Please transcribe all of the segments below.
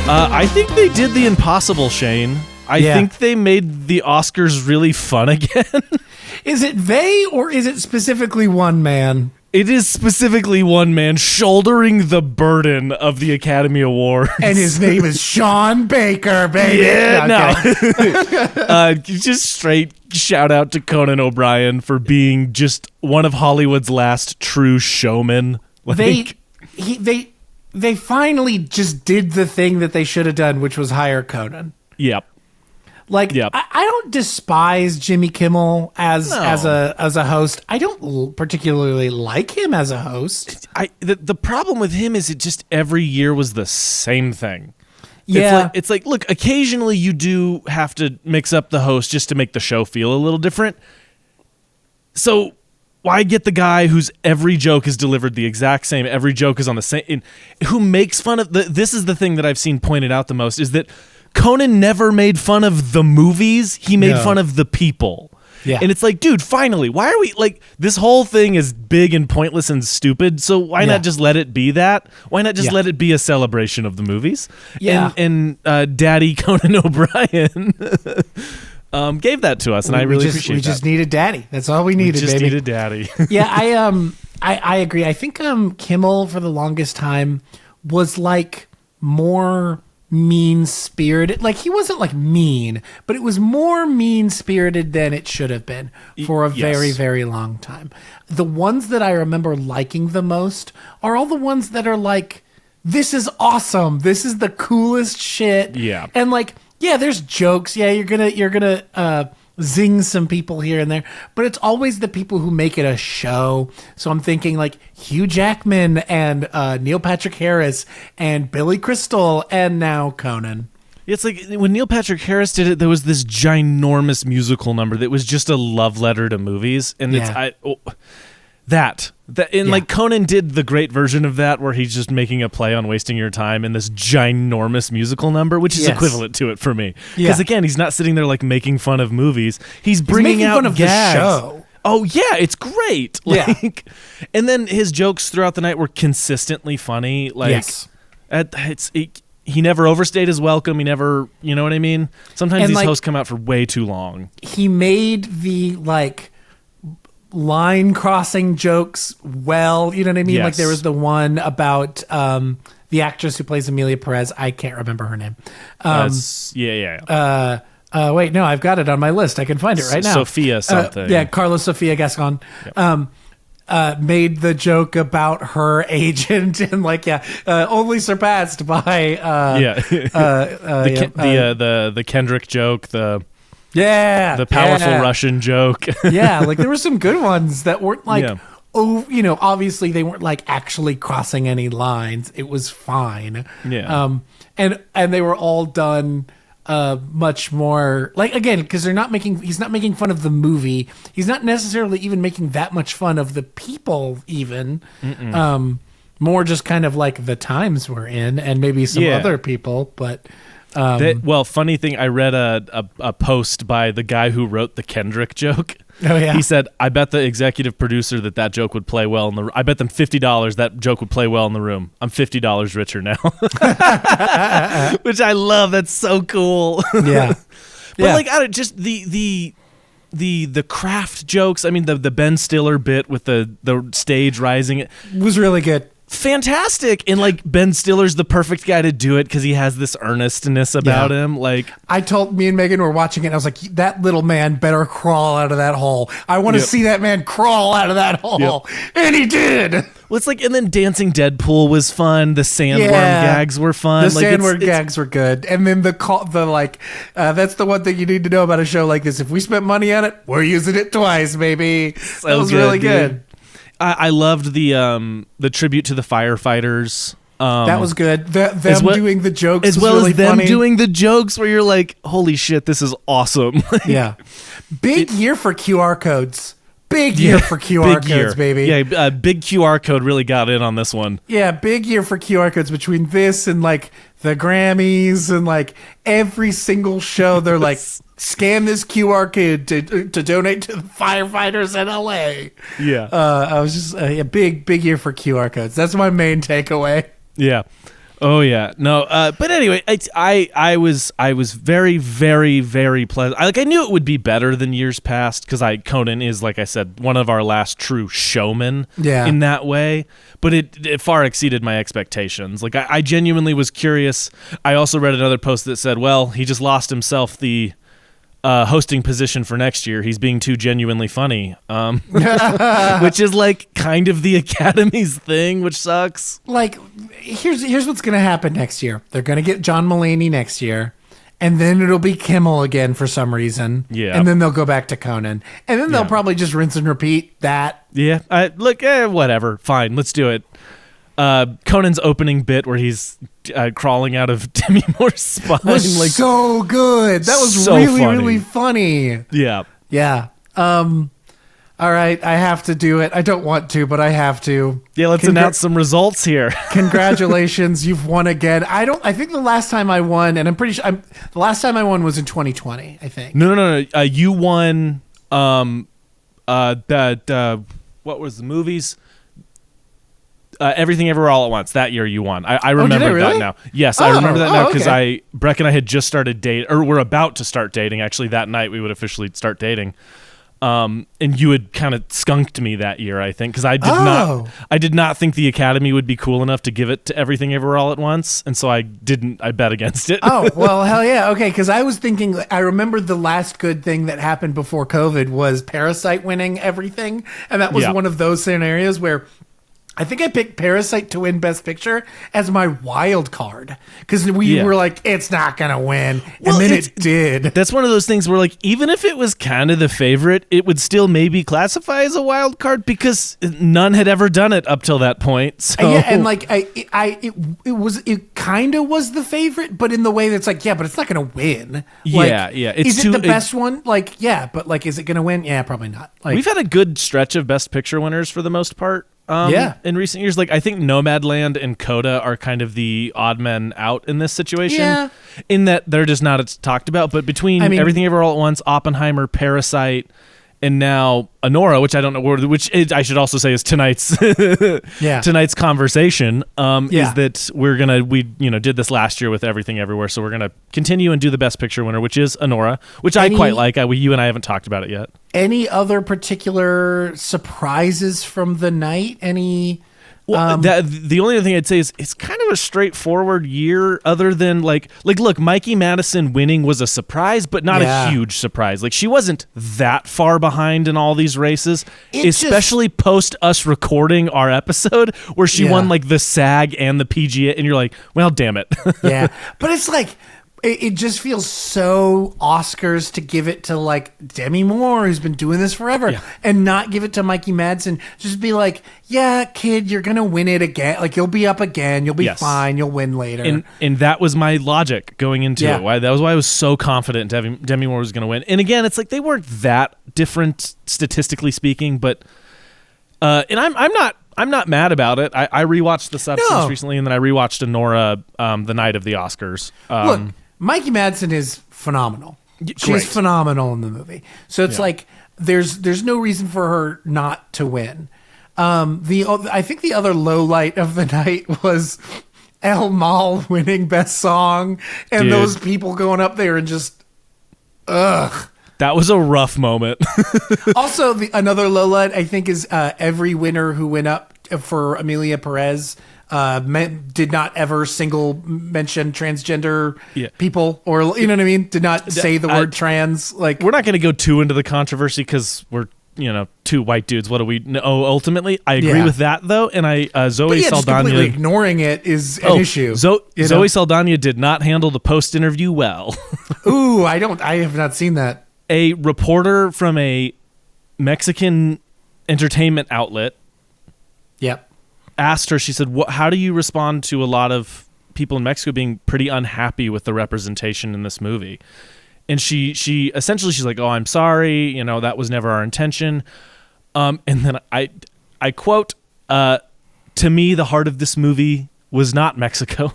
I think they did the impossible, Shane. I think they made the Oscars really fun again. Is it they or is it specifically one man? It is specifically one man shouldering the burden of the Academy Awards. And his name is Sean Baker, baby. Yeah, no. Just straight shout out to Conan O'Brien for being just one of Hollywood's last true showmen. Like, They finally just did the thing that they should have done, which was hire Conan. Yep. I don't despise Jimmy Kimmel as a host. I don't particularly like him as a host. The problem with him is it just every year was the same thing. Yeah. It's like, look, occasionally you do have to mix up the host just to make the show feel a little different. So why get the guy whose every joke is delivered the exact same, every joke is on the same, who makes fun of this is the thing that I've seen pointed out the most, is that Conan never made fun of the movies. He made fun of the people. Yeah. And it's like, dude, finally, why are we like, this whole thing is big and pointless and stupid. So why not just let it be that? Why not just let it be a celebration of the movies? Yeah. And Daddy Conan O'Brien gave that to us, and I really appreciate that. We just needed Daddy. That's all we needed, We just baby. needed Daddy. Yeah, I agree. I think Kimmel for the longest time was like more mean-spirited. Like, he wasn't like mean, but it was more mean-spirited than it should have been for a very, very long time. The ones that I remember liking the most are all the ones that are like, this is awesome. This is the coolest shit. Yeah. And like, yeah, there's jokes. Yeah, you're gonna zing some people here and there, but it's always the people who make it a show. So I'm thinking like Hugh Jackman and Neil Patrick Harris and Billy Crystal and now Conan. It's like when Neil Patrick Harris did it, there was this ginormous musical number that was just a love letter to movies, and like Conan did the great version of that where he's just making a play on wasting your time in this ginormous musical number, which is equivalent to it for me. Because again, he's not sitting there like making fun of movies. He's bringing out fun of gags. the show. Oh yeah, it's great. Like, and then his jokes throughout the night were consistently funny. Like, he never overstayed his welcome. He never, you know what I mean? Sometimes these hosts come out for way too long. He made the like line crossing jokes well, you know what I mean? Yes. Like there was the one about the actress who plays Amelia Perez. I can't remember her name. Wait, no, I've got it on my list. I can find it right now. Sophia something. Carlos Sofia Gascon. Yep. Made the joke about her agent and like only surpassed by the Kendrick joke, the the powerful Russian joke. Yeah, like there were some good ones that weren't like obviously they weren't like actually crossing any lines. It was fine. Yeah. And they were all done much more like, again, because he's not making fun of the movie. He's not necessarily even making that much fun of the people even. More just kind of like the times we're in and maybe some other people, but funny thing, I read a post by the guy who wrote the Kendrick joke. Oh yeah. He said, I bet the executive producer that joke would play well I bet them $50 that joke would play well in the room. I'm $50 richer now. Which I love. That's so cool. Yeah. But like, I don't, just the craft jokes. I mean, the Ben Stiller bit with the stage rising. It was really good. Fantastic. And like, Ben Stiller's the perfect guy to do it because he has this earnestness about him. Like, me and Megan were watching it and I was like, that little man better crawl out of that hole. I want to see that man crawl out of that hole. And he did. Well, it's like, and then Dancing Deadpool was fun. The sandworm gags were fun. The sandworm gags were good. And then that's the one thing you need to know about a show like this. If we spent money on it, we're using it twice, baby. That was really good. I loved the tribute to the firefighters. That was good. Them doing the jokes as well was really as them funny. doing the jokes where you're like, holy shit, this is awesome. Yeah. Big year for QR codes. Big year for QR codes, baby. Yeah, big QR code really got in on this one. Yeah, big year for QR codes between this and like the Grammys and like every single show. They're like, scan this QR code to donate to the firefighters in LA. Yeah. I was just a big year for QR codes. That's my main takeaway. Yeah. Oh yeah, no. But anyway, I was very, very, very pleasant. I knew it would be better than years past because Conan is, like I said, one of our last true showmen. Yeah. In that way, but it far exceeded my expectations. Like I genuinely was curious. I also read another post that said, "Well, he just lost himself the hosting position for next year. He's being too genuinely funny," which is like kind of the Academy's thing, which sucks. Like, here's what's gonna happen next year. They're gonna get John Mulaney next year, and then it'll be Kimmel again for some reason. Yeah. And then they'll go back to Conan, and then they'll probably just rinse and repeat that. Yeah. Whatever. Fine. Let's do it. Conan's opening bit where he's crawling out of Demi Moore's spine Was like so good. That was so really funny. really funny. Yeah. Yeah. All right, I have to do it. I don't want to, but I have to. Yeah, let's announce some results here. Congratulations, you've won again. I think the last time I won, and I'm pretty sure the last time I won was in 2020, I think. No. You won what was the movies? Everything Everywhere All at Once. That year you won. I remember really? that now. Yes, I remember that now because okay. Breck and I had just started dating, or we're about to start dating. Actually, that night we would officially start dating. And you had kind of skunked me that year, I think, because I did not think the Academy would be cool enough to give it to Everything Everywhere All at Once, and so I bet against it. Oh, well, hell yeah. Okay, because I was thinking, I remember the last good thing that happened before COVID was Parasite winning everything, and that was one of those scenarios where I think I picked Parasite to win Best Picture as my wild card because we were like, it's not going to win. And then it did. That's one of those things where, like, even if it was kind of the favorite, it would still maybe classify as a wild card because none had ever done it up till that point. So. Yeah, and like, it kind of was the favorite, but in the way that's like, yeah, but it's not going to win. Like, yeah. Is it the best one? Like, yeah, but like, is it going to win? Yeah, probably not. Like, we've had a good stretch of Best Picture winners for the most part. In recent years, like I think Nomadland and Coda are kind of the odd men out in this situation, in that they're just not talked about. But between Everything Everywhere All at Once, Oppenheimer, Parasite, and now Anora, which I don't know, which I should also say is tonight's tonight's conversation, is that we did this last year with Everything Everywhere, so we're gonna continue and do the Best Picture winner, which is Anora, which I quite like. You and I haven't talked about it yet. Any other particular surprises from the night? Well, the only other thing I'd say is it's kind of a straightforward year, other than like look, Mikey Madison winning was a surprise, but not a huge surprise. Like she wasn't that far behind in all these races, especially post us recording our episode where she won like the SAG and the PGA, and you're like, well, damn it. Yeah, but it's like. It just feels so Oscars to give it to like Demi Moore, who's been doing this forever, and not give it to Mikey Madsen. Just be like, yeah, kid, you're going to win it again. Like you'll be up again. You'll be fine. You'll win later. And that was my logic going into it. That was why I was so confident Demi Moore was going to win. And again, it's like they weren't that different statistically speaking, but and I'm not mad about it. I rewatched The Substance recently, and then I rewatched Anora the night of the Oscars. Look, Mikey Madsen is phenomenal. She's phenomenal in the movie. So it's like there's no reason for her not to win. I think the other low light of the night was El Mal winning Best Song, and those people going up there and just ugh. That was a rough moment. Also, another low light I think is every winner who went up for Amelia Perez did not ever single mention transgender people, or you know what I mean? Did not say the word trans. Like we're not going to go too into the controversy because we're two white dudes. What do we know? Ultimately, I agree with that though, and Zoe Saldana just completely ignoring it is an issue. Zoe Saldana did not handle the post interview well. Ooh, I have not seen that. A reporter from a Mexican entertainment outlet asked her, she said, how do you respond to a lot of people in Mexico being pretty unhappy with the representation in this movie? And she essentially, she's like, oh, I'm sorry, that was never our intention. And then I quote, to me, the heart of this movie was not Mexico.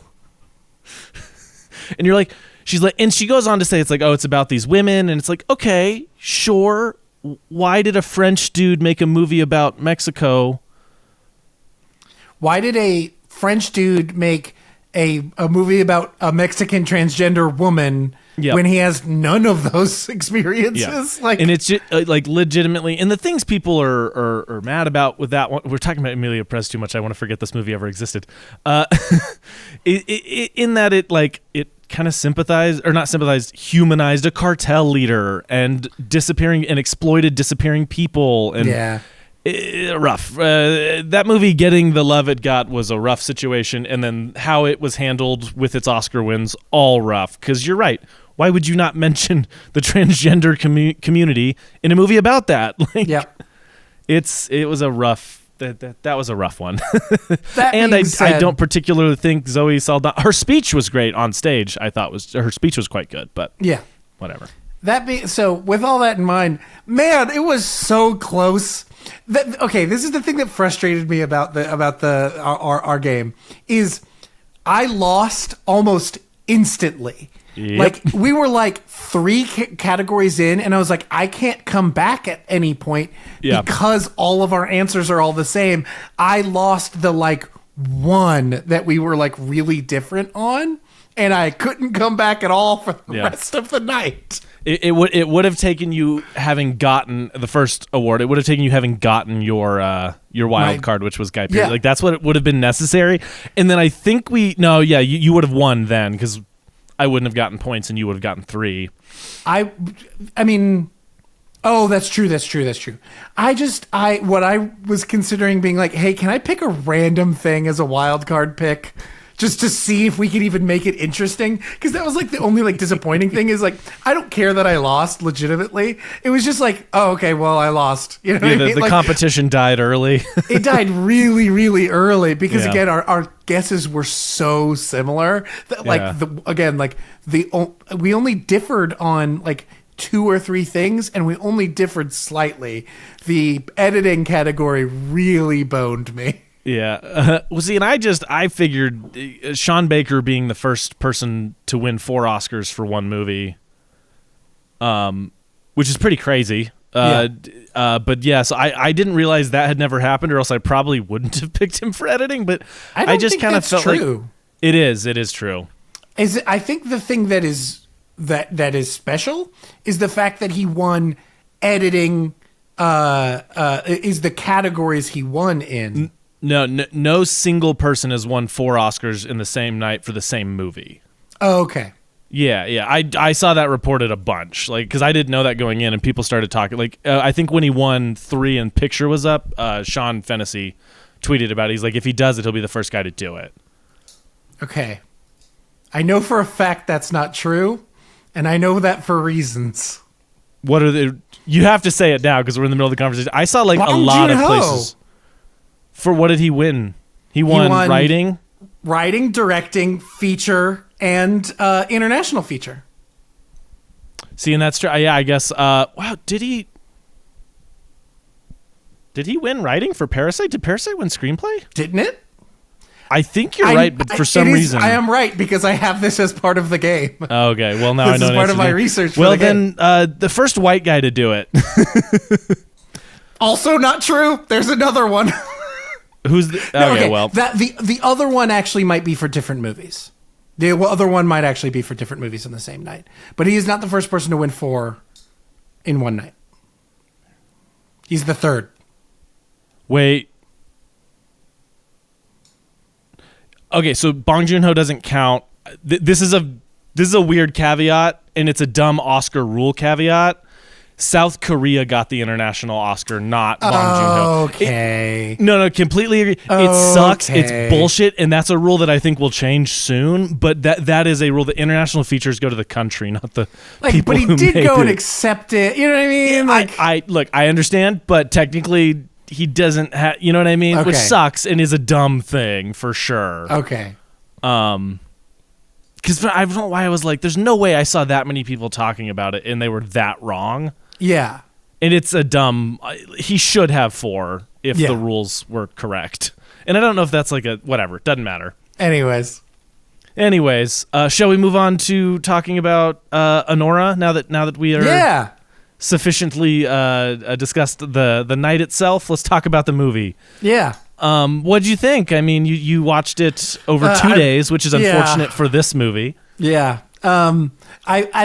And you're like, she's like, and she goes on to say, it's like, oh, it's about these women. And it's like, okay, sure. Why did a French dude make a movie about Mexico? Why did a French dude make a movie about a Mexican transgender woman when he has none of those experiences. Yeah. And it's just, like legitimately, and the things people are mad about with that one, we're talking about Emilia Perez too much. I want to forget this movie ever existed. In that it kind of humanized a cartel leader and disappearing and exploited disappearing people. And rough. That movie getting the love it got was a rough situation, and then how it was handled with its Oscar wins, all rough. Because you're right. Why would you not mention the transgender community in a movie about that? It was a rough. That was a rough one. And I don't particularly think Zoe Saldana. Her speech was great on stage. I thought her speech was quite good, but whatever. So with all that in mind, man, it was so close. This is the thing that frustrated me about our game is I lost almost instantly. Yep. Like we were like 3 categories in, and I was like, I can't come back at any point because all of our answers are all the same. I lost the one that we were like really different on, and I couldn't come back at all for the rest of the night. It would have taken you having gotten the first award. It would have taken you having gotten your wild card, which was Guy Pearce. Like that's what it would have been necessary. And then I think you would have won then because I wouldn't have gotten points and you would have gotten 3. I mean, oh, that's true. What I was considering being like, hey, can I pick a random thing as a wild card pick? Just to see if we could even make it interesting. Because that was like the only disappointing thing is like, I don't care that I lost legitimately. It was just like, oh, okay, well, I lost. You know what I mean? The competition died early. It died really, really early because again, our guesses were so similar that we only differed on 2 or 3 things, and we only differed slightly. The editing category really boned me. Yeah. Well, see, and I figured Sean Baker being the first person to win 4 Oscars for one movie, which is pretty crazy. But yeah, so I didn't realize that had never happened, or else I probably wouldn't have picked him for editing. But I just kind of felt true. Like it is true. I think the thing that is special is the fact that he won editing. Is the categories he won in. No single person has won 4 Oscars in the same night for the same movie. Oh, okay. Yeah. I saw that reported a bunch, because I didn't know that going in, and people started talking. I think when he won 3 and Picture was up, Sean Fennessy tweeted about it. He's like, if he does it, he'll be the first guy to do it. Okay. I know for a fact that's not true, and I know that for reasons. What are you have to say it now because we're in the middle of the conversation. I saw a lot of places. For what did he win? He won writing, directing, feature, and international feature. See, and that's true. Yeah, I guess. Wow, did he win writing for Parasite? Did Parasite win screenplay? Didn't it? I think you're right, but for some reason, I am right because I have this as part of the game. Okay, well now I know. This is part of my research. Well, then the first white guy to do it. Also not true. There's another one. Who's the? Okay, well, the other one actually might be for different movies. The other one might actually be for different movies on the same night. But he is not the first person to win 4 in one night. He's the third. Wait. Okay, so Bong Joon-ho doesn't count. This is a weird caveat, and it's a dumb Oscar rule caveat. South Korea got the international Oscar, not Bong Joon-ho. Okay. No, completely agree. It sucks. It's bullshit, and that's a rule that I think will change soon. But that is a rule that international features go to the country, not the people. But he did go and accept it. You know what I mean? Look, I understand, but technically he doesn't have. You know what I mean? Okay. Which sucks and is a dumb thing for sure. Okay. Because I don't know why I was like, there's no way I saw that many people talking about it and they were that wrong. Yeah. And it's a dumb... He should have 4 if the rules were correct. And I don't know if that's like a... Whatever. Doesn't matter. Anyways, shall we move on to talking about Anora now that we are sufficiently discussed the night itself? Let's talk about the movie. Yeah. What'd you think? I mean, you watched it over 2 days, which is unfortunate for this movie. Yeah. I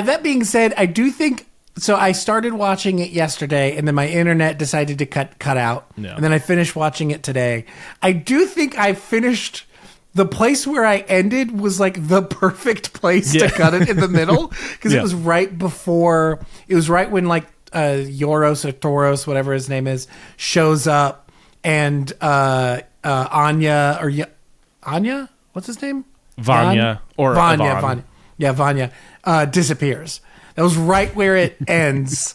that being said, I do think so. I started watching it yesterday, and then my internet decided to cut out, and then I finished watching it today. I do think I finished. The place where I ended was like the perfect place to cut it in the middle, because it was right before. It was right when like Yoros or Toros, whatever his name is, shows up, and Anya or Anya, what's his name? Vanya or Vanya. Yvonne. Vanya disappears. That was right where it ends.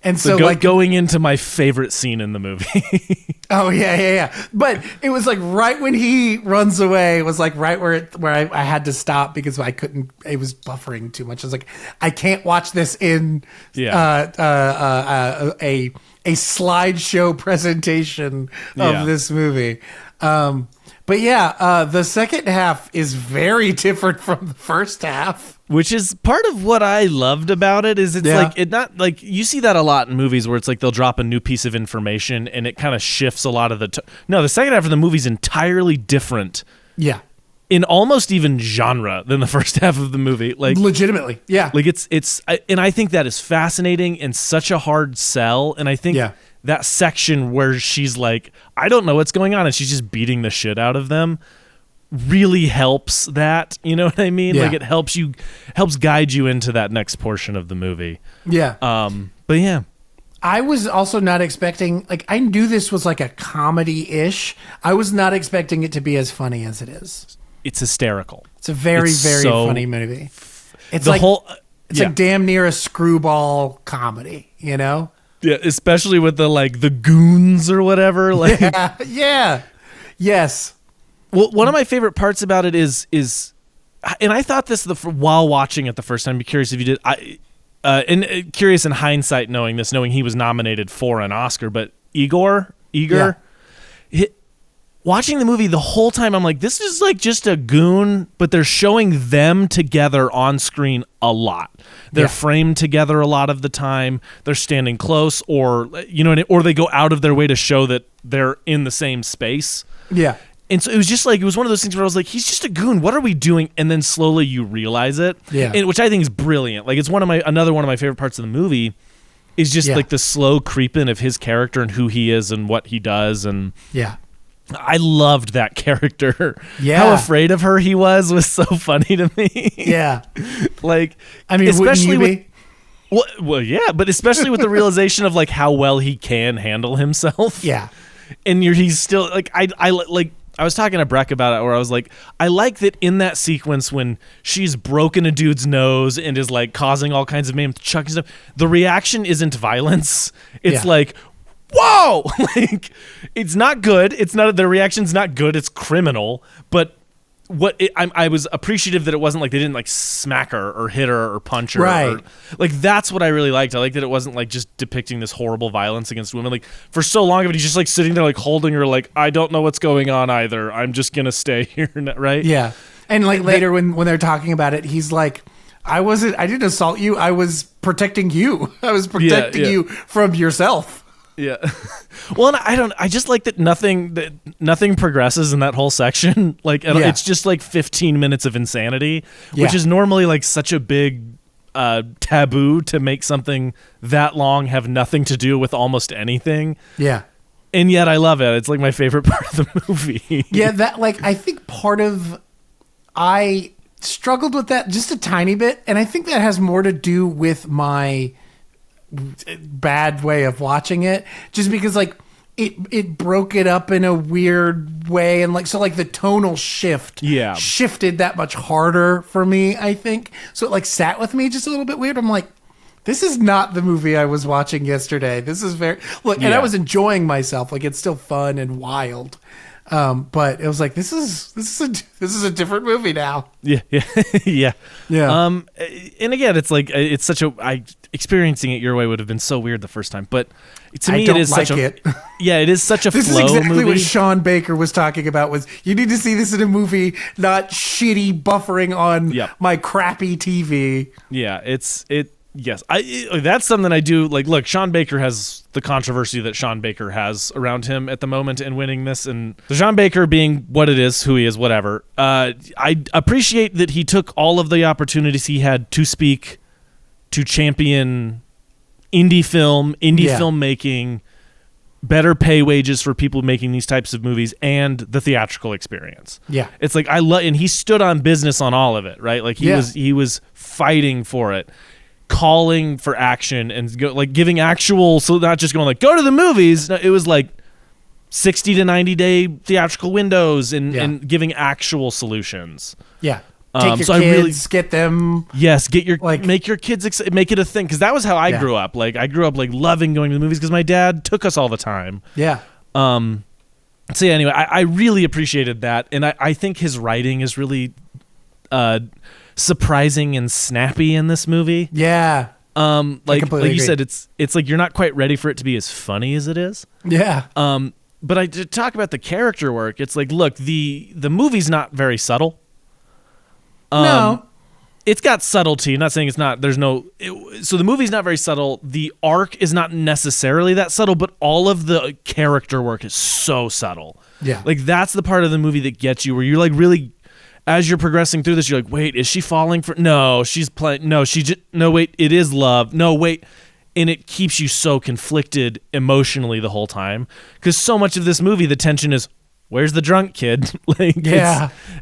And so like going into my favorite scene in the movie. Oh yeah. But it was like right when he runs away was like right where I had to stop because I couldn't. It was buffering too much. I was like, I can't watch this in a slideshow presentation of this movie. But yeah, the second half is very different from the first half. Which is part of what I loved about it is it's like it not like you see that a lot in movies where it's like they'll drop a new piece of information and it kind of shifts a lot of the no, the second half of the movie's entirely different. Yeah. In almost even genre than the first half of the movie. Like legitimately. Yeah. Like it's and I think that is fascinating and such a hard sell, and I think that section where she's like, I don't know what's going on, and she's just beating the shit out of them really helps that. You know what I mean? Like it helps guide you into that next portion of the movie. Yeah. But yeah. I was also not expecting, like, I knew this was like a comedy-ish. I was not expecting it to be as funny as it is. It's hysterical. It's a very funny movie. It's the like whole, it's like damn near a screwball comedy, you know? Yeah, especially with the goons or whatever. Like, yes. Well, one of my favorite parts about it is, and I thought this while watching it the first time. I'd be curious if you did. And curious in hindsight, knowing he was nominated for an Oscar, but Igor, watching the movie the whole time, I'm like, this is like just a goon, but they're showing them together on screen a lot. They're framed together a lot of the time. They're standing close, or or they go out of their way to show that they're in the same space. Yeah. And so it was just like, it was one of those things where I was like, he's just a goon. What are we doing? And then slowly you realize it. Yeah. And, which I think is brilliant. Like, it's another one of my favorite parts of the movie is just like the slow creeping of his character and who he is and what he does. And I loved that character. Yeah. How afraid of her he was so funny to me. Yeah. Like, I mean, especially wouldn't you be? Well, yeah, but especially with the realization of like how well he can handle himself. Yeah. And he's still like, I was talking to Breck about it where I was like, I like that in that sequence when she's broken a dude's nose and is like causing all kinds of mayhem, chucking stuff, the reaction isn't violence. It's like, whoa! Like, it's not good. The reaction's not good. It's criminal. But I was appreciative that it wasn't like they didn't like smack her or hit her or punch her. Right. Like, that's what I really liked. I liked that it wasn't like just depicting this horrible violence against women. Like, for so long of it, he's just like sitting there like holding her like, I don't know what's going on either. I'm just going to stay here. Right. Yeah. And like later when they're talking about it, he's like, I didn't assault you. I was protecting you. I was protecting you from yourself. Yeah. Well, and I just like that nothing progresses in that whole section. Like, it's just like 15 minutes of insanity, which is normally like such a big taboo to make something that long have nothing to do with almost anything. Yeah. And yet I love it. It's like my favorite part of the movie. Yeah, that I think I struggled with that just a tiny bit, and I think that has more to do with my bad way of watching it, just because like it broke it up in a weird way, and like so like the tonal shift shifted that much harder for me, I think. So it like sat with me just a little bit weird. I'm like, this is not the movie I was watching yesterday. This is and I was enjoying myself. Like, it's still fun and wild. But it was like, this is a different movie now. Yeah. And again, it's like, it's such experiencing it your way would have been so weird the first time, but to me, it is such a This flow is exactly movie. what Sean Baker was talking about, was you need to see this in a movie, not shitty buffering on my crappy TV. Yeah. Yes, that's something I do like. Look, Sean Baker has the controversy that Sean Baker has around him at the moment in winning this, and Sean Baker being what it is, who he is, whatever. I appreciate that he took all of the opportunities he had to speak, to champion indie filmmaking, better pay wages for people making these types of movies, and the theatrical experience. Yeah, it's like and he stood on business on all of it, right? Like he was fighting for it. Calling for action and giving actual, so not just going like go to the movies. No, it was like 60 to 90 day theatrical windows and giving actual solutions. Yeah, take your kids, get them. Yes, get your make your kids make it a thing, because that was how I grew up. Like I grew up like loving going to the movies because my dad took us all the time. Yeah. So yeah, anyway, I really appreciated that, and I think his writing is really surprising and snappy in this movie. Yeah. Like you said, it's like you're not quite ready for it to be as funny as it is. Yeah. But to talk about the character work, it's like, look, the movie's not very subtle. No. It's got subtlety. I'm not saying it's not. So the movie's not very subtle. The arc is not necessarily that subtle, but all of the character work is so subtle. Yeah. Like that's the part of the movie that gets you, where you're like really, as you're progressing through this, you're like, wait, is she falling for? No, she's playing. No, no, wait, it is love. No, wait. And it keeps you so conflicted emotionally the whole time. Because so much of this movie, the tension is, where's the drunk kid?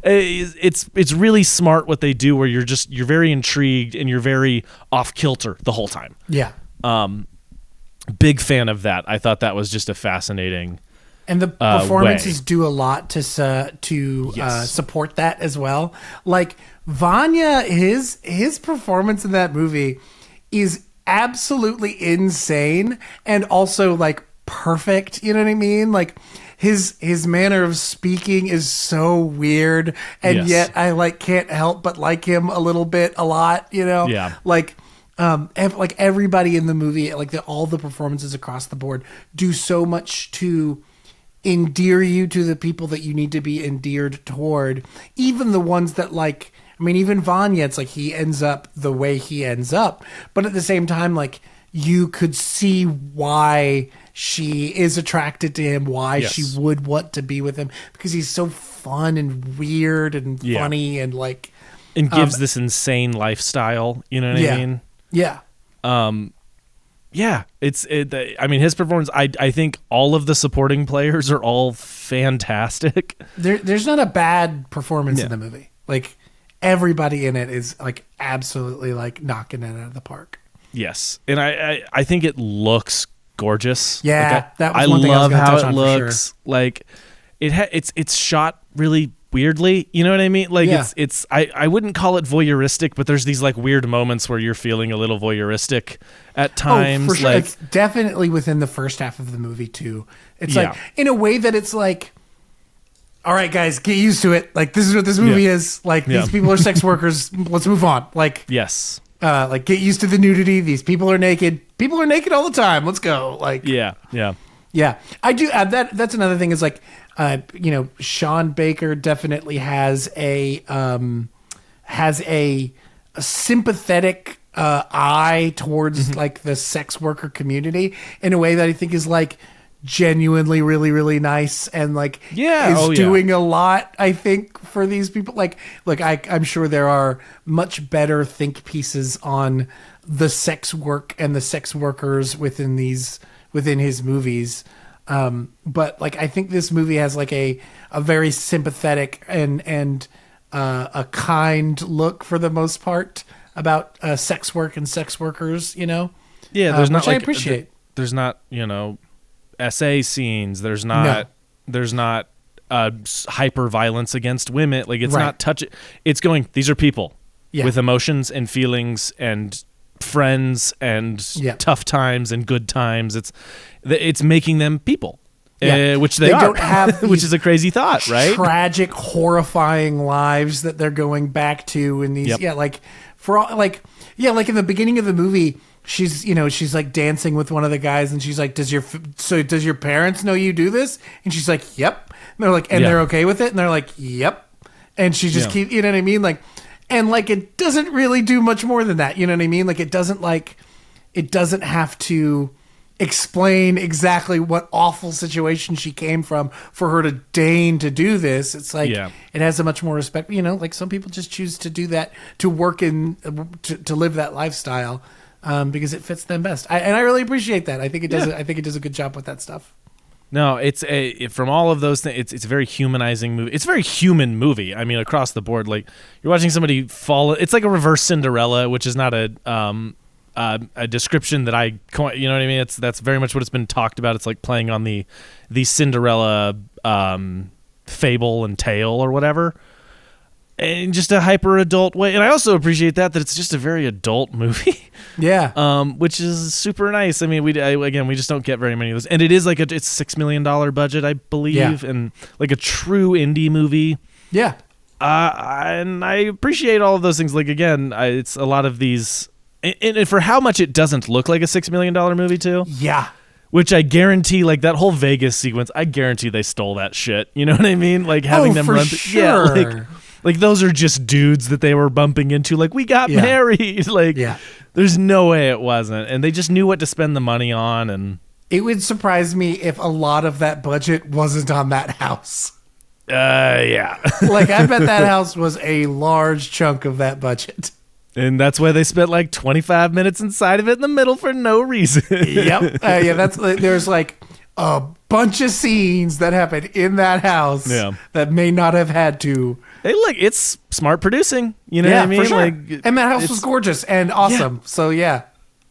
It's really smart what they do, where you're very intrigued and you're very off kilter the whole time. Yeah. Big fan of that. I thought that was just a fascinating. And the performances do a lot to support that as well. Like Vanya, his performance in that movie is absolutely insane and also like perfect. You know what I mean? Like his manner of speaking is so weird, and yet I can't help but like him a little bit, a lot. You know? Yeah. Like everybody in the movie, all the performances across the board do so much to endear you to the people that you need to be endeared toward. Even the ones that even Vanya, it's like he ends up the way he ends up, but at the same time, you could see why she is attracted to him, why she would want to be with him, because he's so fun and weird and funny and and gives this insane lifestyle. You know what I mean? Yeah. Yeah, his performance, I think all of the supporting players are all fantastic. There's not a bad performance in the movie. Everybody in it is absolutely knocking it out of the park. Yes, and I think it looks gorgeous. Yeah, that was one thing I was gonna touch on for sure. Like it's shot really weirdly, you know what I mean? I wouldn't call it voyeuristic, but there's these weird moments where you're feeling a little voyeuristic at times. Oh, for sure. It's definitely within the first half of the movie too. It's in a way that it's all right, guys, get used to it. This is what this movie is. These people are sex workers. Let's move on. Yes. Get used to the nudity. These people are naked. People are naked all the time. Let's go. Yeah. I do. That's another thing is Sean Baker definitely has a sympathetic eye towards the sex worker community in a way that I think is genuinely really, really nice and doing a lot, I think, for these people. I'm sure there are much better think pieces on the sex work and the sex workers within his movies. But I think this movie has a very sympathetic and a kind look for the most part about sex work and sex workers, Yeah, there's not which I appreciate. There's not, SA scenes. There's not hyper violence against women. It's not touch. It's going, these are people with emotions and feelings and friends and tough times and good times. It's making them people, which they are. Don't have which is a crazy thought, right? Tragic, horrifying lives that they're going back to in these. For all, in the beginning of the movie, she's dancing with one of the guys, and she's like, does your parents know you do this? And she's like, yep. And they're they're okay with it, and they're like, yep. And she just keeps, you know what I mean? And like, it doesn't really do much more than that. You know what I mean? Like, it doesn't have to explain exactly what awful situation she came from for her to deign to do this. It's like, it has a much more respect. You know, like some people just choose to do that, to work in, to live that lifestyle, because it fits them best. And I really appreciate that. I think it does. I think it does a good job with that stuff. No, from all of those things, it's a very humanizing movie. It's a very human movie. I mean, across the board, like you're watching somebody fall. It's like a reverse Cinderella, which is not a description that you know what I mean? That's very much what it's been talked about. It's like playing on the Cinderella fable and tale or whatever, in just a hyper adult way. And I also appreciate that it's just a very adult movie. Yeah. Which is super nice. I mean, we just don't get very many of those. And it is like it's $6 million budget, I believe, and like a true indie movie. Yeah. And I appreciate all of those things. Like, again, it's a lot of these, and for how much it doesn't look like a $6 million movie too. Yeah. Which I guarantee, like that whole Vegas sequence, I guarantee they stole that shit. You know what I mean? Like having them run. Sure. Yeah. Like those are just dudes that they were bumping into. Like, we got married. Like, there's no way it wasn't. And they just knew what to spend the money on. And it would surprise me if a lot of that budget wasn't on that house. Yeah. Like, I bet that house was a large chunk of that budget. And that's why they spent like 25 minutes inside of it in the middle for no reason. Yep. There's like a bunch of scenes that happened in that house that may not have had to. Hey, look, it's smart producing. You know what I mean? For sure. Like, and that house was gorgeous and awesome. So yeah.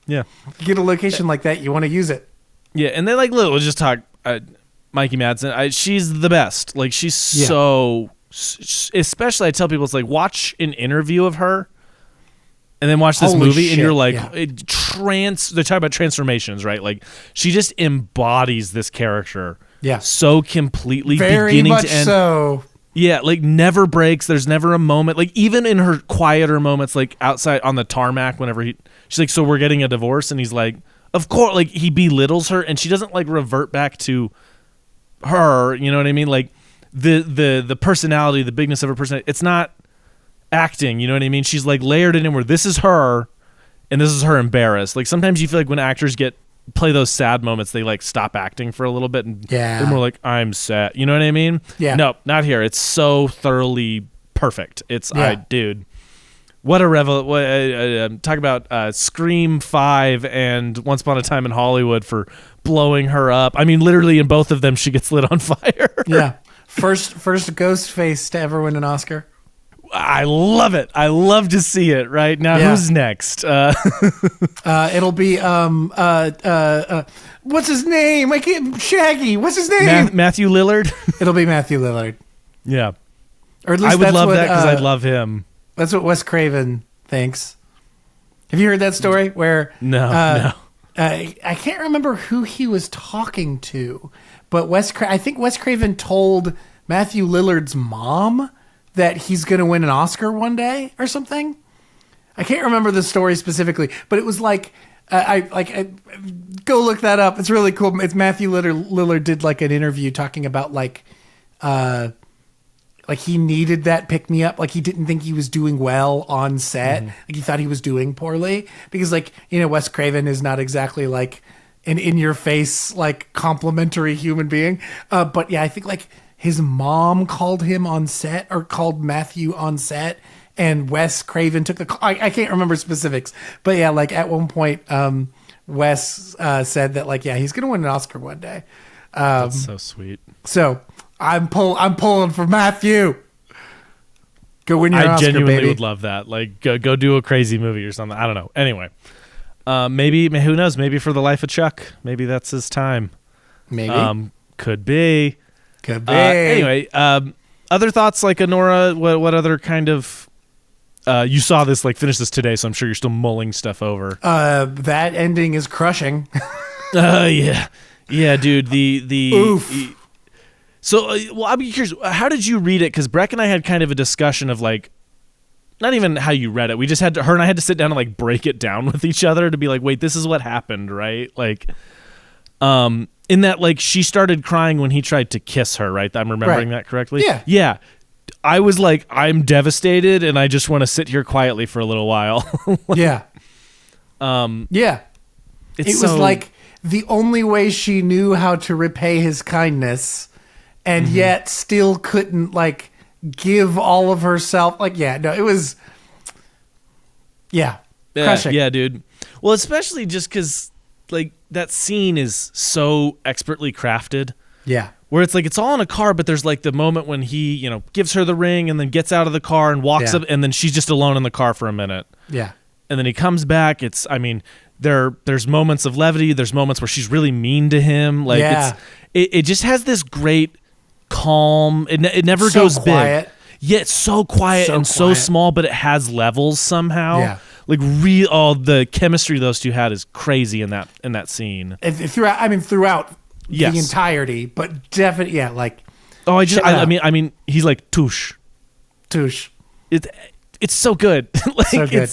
You get a location like that, you want to use it. Yeah, and they we'll just talk. Mikey Madsen, she's the best. Like, she's so. Especially, I tell people, it's like, watch an interview of her, and then watch this movie, and you're like, they talk about transformations, right? Like, she just embodies this character, so completely, very beginning much to end. So. Yeah, like never breaks. There's never a moment, like even in her quieter moments, like outside on the tarmac, whenever she's like, so we're getting a divorce, and he's like, of course, like he belittles her, and she doesn't like revert back to her. You know what I mean? Like the personality, the bigness of her personality. It's not acting. You know what I mean? She's like layered it in where this is her, and this is her embarrassed. Like sometimes you feel like when actors play those sad moments, they like stop acting for a little bit and they're more like, I'm sad. You know what I mean? Yeah. No, not here. It's so thoroughly perfect. It's dude. What a talk about Scream 5 and Once Upon a Time in Hollywood for blowing her up. I mean, literally in both of them, she gets lit on fire. Yeah. First ghost face to ever win an Oscar. I love it. I love to see it. Right now, who's next? It'll be what's his name? I can't. Shaggy. What's his name? Matthew Lillard. It'll be Matthew Lillard. Yeah, or at least I would love that because I love him. That's what Wes Craven thinks. Have you heard that story? Where no. I can't remember who he was talking to, but I think Wes Craven told Matthew Lillard's mom that he's going to win an Oscar one day or something. I can't remember the story specifically, but it was like, I go look that up. It's really cool. It's Matthew Lillard did like an interview talking about like he needed that pick me up. Like he didn't think he was doing well on set. Like he thought he was doing poorly because like, you know, Wes Craven is not exactly like an in your face, like complimentary human being. But yeah, I think like, his mom called him on set or called Matthew on set, and Wes Craven took the call. I can't remember specifics, but yeah, like at one point, Wes said that like, yeah, he's going to win an Oscar one day. That's so sweet. So I'm pulling for Matthew. Go win your Oscar, baby. I genuinely would love that. Like go do a crazy movie or something. I don't know. Anyway, maybe who knows? Maybe for the life of Chuck. Maybe that's his time. Maybe could be. Could be. Anyway, other thoughts like Anora? What other kind of? You saw this, like finish this today, so I'm sure you're still mulling stuff over. That ending is crushing. Yeah, dude. The oof. So, well, I'm curious. How did you read it? Because Breck and I had kind of a discussion of like, not even how you read it. We just her and I had to sit down and like break it down with each other to be like, wait, this is what happened, right? Like, in that, like, she started crying when he tried to kiss her, right? I'm remembering that correctly? Yeah. Yeah. I was like, I'm devastated, and I just want to sit here quietly for a little while. Yeah. Yeah. It was like the only way she knew how to repay his kindness, and yet still couldn't like give all of herself. Like, yeah, no, it was, crushing. Yeah, dude. Well, especially just because like that scene is so expertly crafted. Yeah. Where it's like it's all in a car, but there's like the moment when he, gives her the ring and then gets out of the car and walks up, and then she's just alone in the car for a minute. Yeah. And then he comes back. There's moments of levity. There's moments where she's really mean to him. Like it just has this great calm. It never goes quiet. big. Yeah, it's so quiet and so small, but it has levels somehow. Yeah. Like the chemistry those two had is crazy in that scene. Throughout yes. the entirety, but definitely, like. Oh, I mean, he's like touche. It's so good. Like, so good.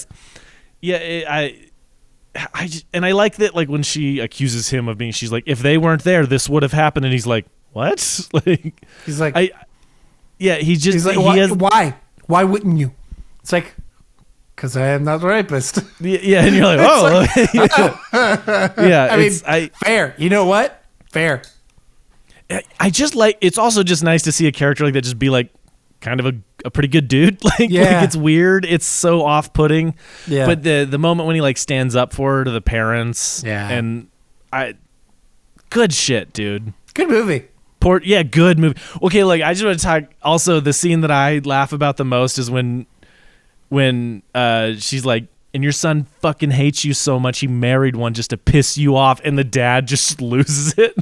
I like that. Like when she accuses him of being, she's like, if they weren't there, this would have happened, and he's like, what? Like he's like, he's like, why wouldn't you? It's like, because I am not the rapist. Yeah, and you're like, oh, yeah. Fair. You know what? Fair. I just like. It's also just nice to see a character like that just be like kind of a pretty good dude. Like it's weird. It's so off-putting. Yeah. But the moment when he like stands up for her to the parents. Yeah. And good shit, dude. Good movie. Good movie. Okay, like I just want to talk. Also, the scene that I laugh about the most is when she's like, and your son fucking hates you so much he married one just to piss you off, and the dad just loses it.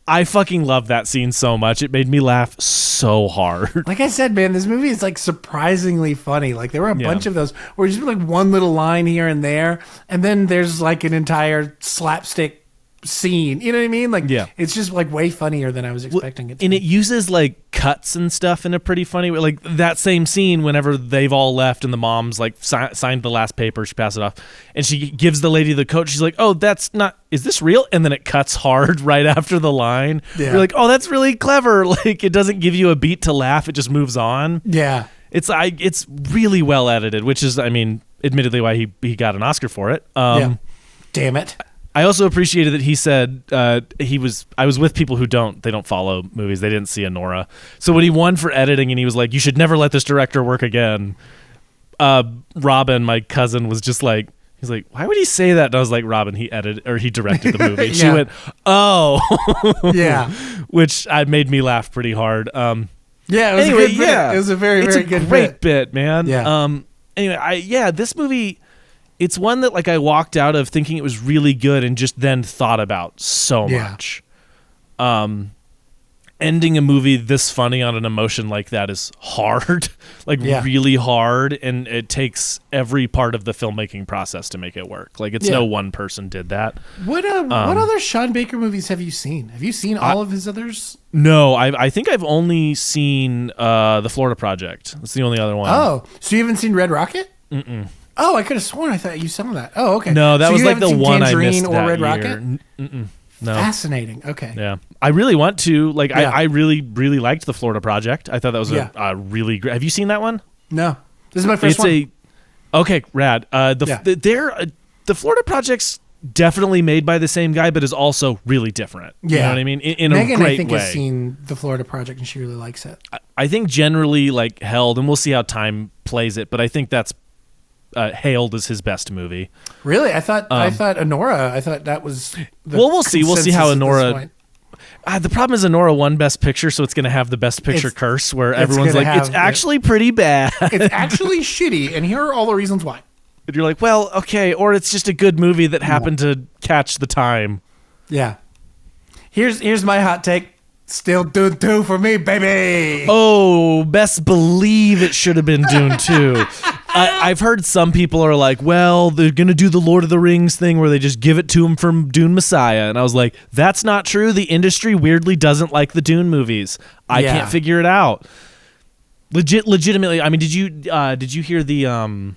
I fucking love that scene so much. It made me laugh so hard. Like I said, man, this movie is like surprisingly funny. Like there were a bunch of those where just like one little line here and there, and then there's like an entire slapstick scene. You know what I mean? Like it's just like way funnier than I was expecting it to. And it uses like cuts and stuff in a pretty funny way. Like that same scene whenever they've all left and the mom's like signed the last paper, she passes it off, and she gives the lady the coat. She's like, oh, is this real? And then it cuts hard right after the line. You're like, oh, that's really clever. Like it doesn't give you a beat to laugh. It just moves on. Yeah. It's really well edited, which is, admittedly why he got an Oscar for it. Damn it. I also appreciated that he said I was with people who don't follow movies. They didn't see Anora. So when he won for editing and he was like, you should never let this director work again. Robin, my cousin, was just like, he's like, why would he say that? And I was like, Robin, he directed the movie. And she went, oh. Yeah. Which made me laugh pretty hard. It was a good bit. It was a very, very good great bit, man. Yeah. This movie, it's one that like I walked out of thinking it was really good and just then thought about so much. Ending a movie this funny on an emotion like that is hard, really hard, and it takes every part of the filmmaking process to make it work. Like it's no one person did that. What other Sean Baker movies have you seen? Have you seen all of his others? No, I think I've only seen The Florida Project. That's the only other one. Oh, so you haven't seen Red Rocket? Mm-mm. Oh, I could have sworn I thought you saw that. Oh, okay. No, that was like the one I missed or that Red year. Rocket? Mm-mm. No. Fascinating. Okay. Yeah. I really want to. Like, I really, really liked The Florida Project. I thought that was a really great. Have you seen that one? No. This is my first one. Okay, rad. The Florida Project's definitely made by the same guy, but is also really different. You know what I mean? In Megan, a great I think, way. has seen The Florida Project, and she really likes it. I think generally, like, held, and we'll see how time plays it, but I think that's hailed as his best movie. Really? I thought Anora. I thought that was. We'll see. We'll see how Anora. The problem is Anora won Best Picture, so it's going to have the Best Picture curse, where everyone's like, "It's actually pretty bad. It's actually shitty," and here are all the reasons why. And you're like, "Well, okay," or it's just a good movie that happened to catch the time. Yeah. Here's my hot take. Still Dune 2 for me, baby. Oh, best believe it should have been Dune 2. I've heard some people are like, well, they're going to do the Lord of the Rings thing where they just give it to him from Dune Messiah. And I was like, that's not true. The industry weirdly doesn't like the Dune movies. I can't figure it out. Legitimately, I mean, did you hear the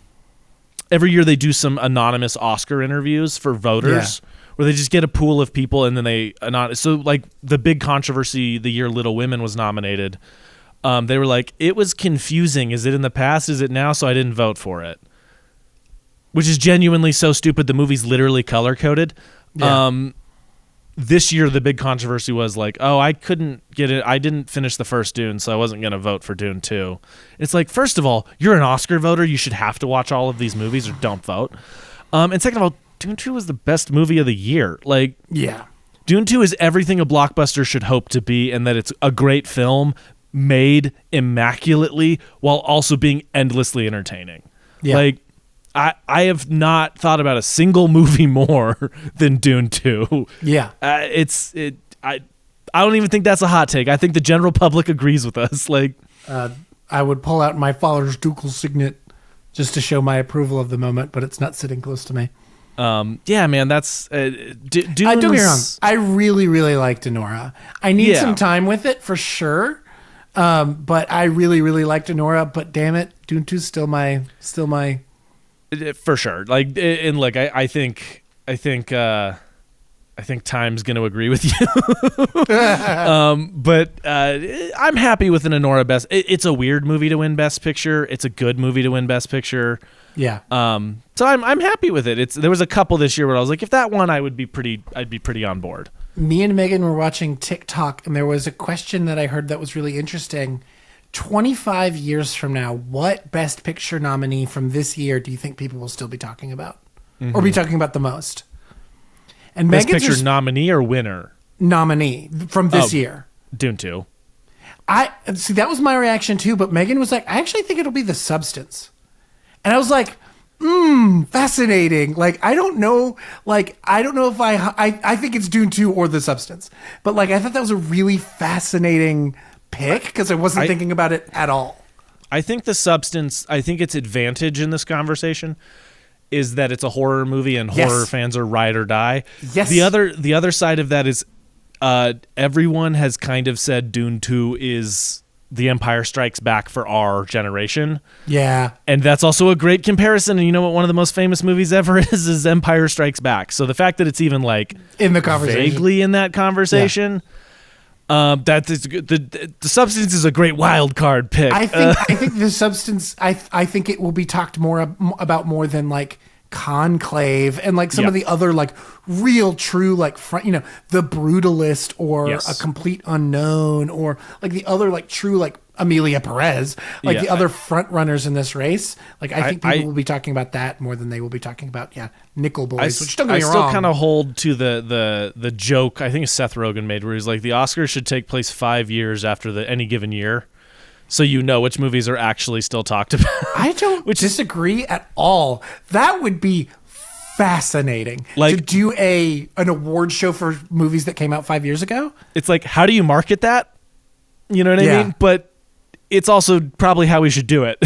every year they do some anonymous Oscar interviews for voters? Yeah. Where they just get a pool of people and then so like the big controversy the year Little Women was nominated, They were like, it was confusing. Is it in the past? Is it now? So I didn't vote for it. Which is genuinely so stupid. The movie's literally color-coded. Yeah. This year, the big controversy was like, oh, I couldn't get it. I didn't finish the first Dune, so I wasn't going to vote for Dune 2. It's like, first of all, you're an Oscar voter. You should have to watch all of these movies or don't vote. And second of all, Dune 2 was the best movie of the year. Like, Yeah. Dune 2 is everything a blockbuster should hope to be, and that it's a great film made immaculately while also being endlessly entertaining. Yeah. Like, I have not thought about a single movie more than Dune 2. Yeah. I don't even think that's a hot take. I think the general public agrees with us. Like, I would pull out my father's ducal signet just to show my approval of the moment, but it's not sitting close to me. yeah, man, that's Dune's, Don't get me wrong. I really, really liked Anora. I need Yeah. some time with it for sure. But I really, really liked Anora. But damn it, Dune 2 is still my. for sure. Like, and like, I think time's going to agree with you. But I'm happy with an Anora best. It's a weird movie to win Best Picture. It's a good movie to win Best Picture. Yeah. So I'm happy with it. There was a couple this year where I was like, if that won, I'd be pretty on board. Me and Megan were watching TikTok, and there was a question that I heard that was really interesting. 25 years from now, what Best Picture nominee from this year do you think people will still be talking about? Or be talking about the most? And Best Megan's Picture nominee or winner? nominee from this year. Dune 2. I see, that was my reaction too, but Megan was like, I actually think it'll be The Substance. And I was like, fascinating. Like, I don't know if I think it's Dune 2 or The Substance. But like, I thought that was a really fascinating pick because I wasn't thinking about it at all. I think The Substance, I think its advantage in this conversation is that it's a horror movie and horror fans are ride or die. Yes. The other side of that is everyone has kind of said Dune 2 is The Empire Strikes Back for our generation. Yeah. And that's also a great comparison. And you know what one of the most famous movies ever is Empire Strikes Back. So the fact that it's even like In the conversation. vaguely in that conversation, that is the Substance is a great wild card pick. I think The Substance, I think it will be talked about more than like Conclave and like some of the other like real true like front, The Brutalist or A Complete Unknown or like the other like true like Amelia Perez, like the other front runners in this race. Like I think people will be talking about that more than they will be talking about Nickel Boys. Which don't get me wrong. I still kind of hold to the joke I think Seth Rogen made where he's like the Oscars should take place 5 years after any given year. So you know which movies are actually still talked about. I don't disagree at all. That would be fascinating to do an award show for movies that came out 5 years ago. It's like, how do you market that? You know what I mean? But it's also probably how we should do it.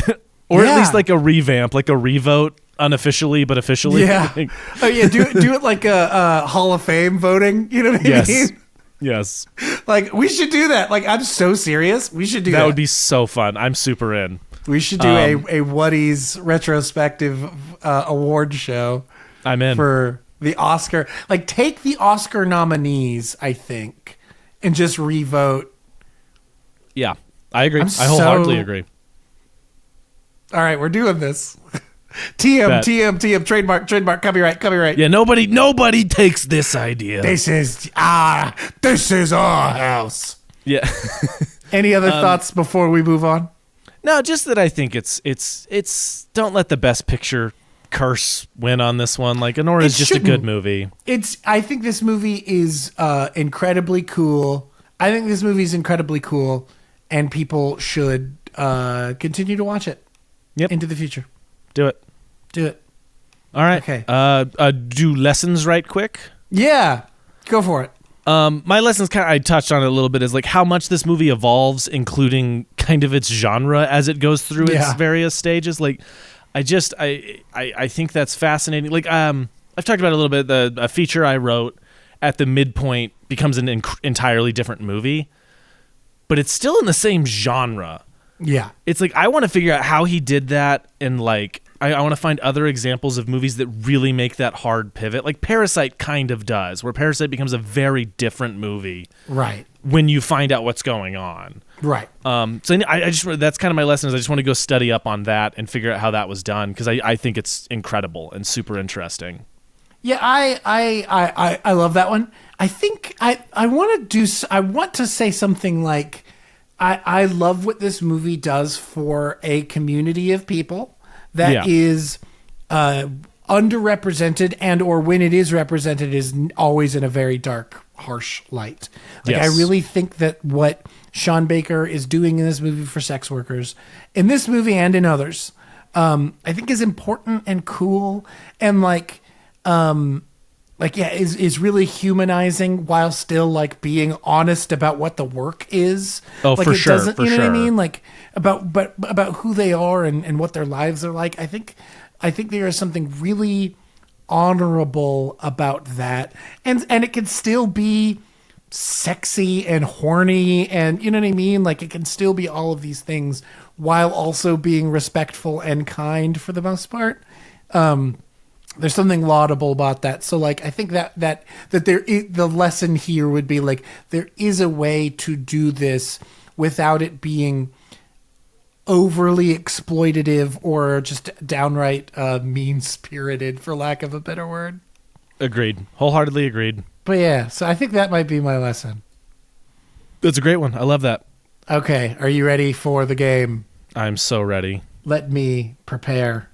Or at least like a revamp, like a revote unofficially, but officially. Yeah. Do it like a Hall of Fame voting. You know what I mean? Yes. Like, we should do that. Like, I'm so serious. We should do that. That would be so fun. I'm super in. We should do a Whaties retrospective award show. I'm in. For the Oscar. Like, take the Oscar nominees, I think, and just revote. Yeah, I agree. I wholeheartedly agree. All right, we're doing this. TM, trademark, copyright. Yeah, nobody takes this idea. This is our house. Yeah. Any other thoughts before we move on? No, just that I think it's don't let the Best Picture curse win on this one. Like, Anora is just a good movie. I think this movie is incredibly cool. And people should continue to watch it into the future. Do it. All right. Okay. Do lessons right quick. Yeah. Go for it. My lessons I touched on it a little bit is like how much this movie evolves, including kind of its genre as it goes through its various stages. Like, I think that's fascinating. Like, I've talked about it a little bit. A feature I wrote at the midpoint becomes an entirely different movie, but it's still in the same genre. Yeah. It's like, I want to figure out how he did that and like I want to find other examples of movies that really make that hard pivot. Like Parasite kind of does, where Parasite becomes a very different movie. Right. When you find out what's going on. Right. So I just, that's kind of my lesson is I just want to go study up on that and figure out how that was done. Cause I think it's incredible and super interesting. Yeah. I love that one. I think I want to say something like, I love what this movie does for a community of people that is underrepresented, and or when it is represented is always in a very dark, harsh light. Like Yes. I really think that what Sean Baker is doing in this movie for sex workers, in this movie and in others, I think is important and cool, and is really humanizing while still like being honest about what the work is. Oh, like for it sure. doesn't, For you know sure. what I mean? Like about who they are and what their lives are like. I think there is something really honorable about that. And it can still be sexy and horny and you know what I mean? Like it can still be all of these things while also being respectful and kind for the most part. There's something laudable about that. So like, I think that there is, the lesson here would be like, there is a way to do this without it being overly exploitative or just downright mean-spirited, for lack of a better word. Agreed. Wholeheartedly agreed. But yeah, so I think that might be my lesson. That's a great one. I love that. Okay, are you ready for the game? I'm so ready. Let me prepare.